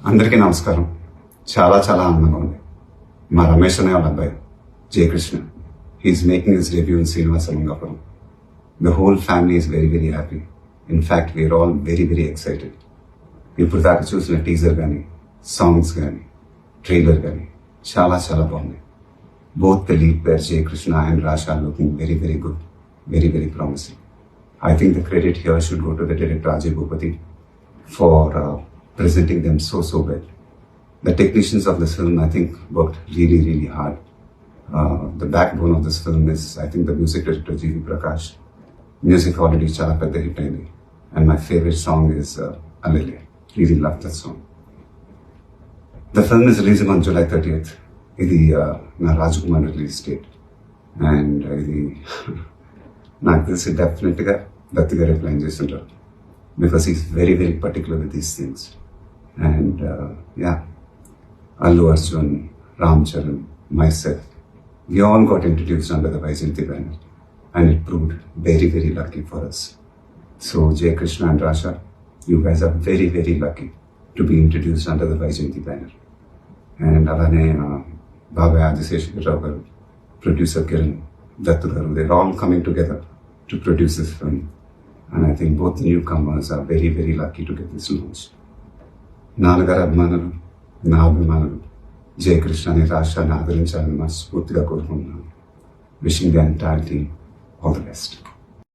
అందరికీ నమస్కారం. చాలా చాలా ఆనందంగా ఉంది. మా రమేష్ అనే వాళ్ళ అబ్బాయి Jayakrishna, he is making his debut in Srinivasa Mangapuram. The whole family is very very happy. In fact we are all very very excited. ఇప్పుడు దాకా చూసిన టీజర్ కానీ, సాంగ్స్ కానీ, ట్రైలర్ కానీ చాలా చాలా బాగుంది. Both the lead pair Jayakrishna and Rasha looking very very good, very very promising. I think the credit here should go to the director Ajay Bhupati for presenting them so well. The technicians of this film, I think, worked really, really hard. The backbone of this film is, I think, the music director G.V. Prakash. Music already chala pedda hit ayindi. And my favorite song is Alele. Really love that song. The film is releasing on July 30th. Idi na Rajkumar release date. And idi నాకు తెలిసి డెఫినెట్గా దత్తు గారు plan చేస్తుంటారు, because is very very particular with these things. And Allu Arjun, Ram Charan, myself, we all got introduced under the Vyjayanti banner, and it proved very very lucky for us. So Jay Krishna and Rasha, you guys are very very lucky to be introduced under the Vyjayanti banner. And alane Baba Adiseshwar Rao garu, producer Kiran, Dattu garu, they're all coming together to produce this film. And I think both the newcomers are very very lucky to get this launch. నాన్నగారు అభిమానులు, నా అభిమానులు జయకృష్ణ అనే రాష్ట్రాన్ని ఆదరించాలని మనస్ఫూర్తిగా కోరుకుంటున్నాను. Wishing the entire team all the best.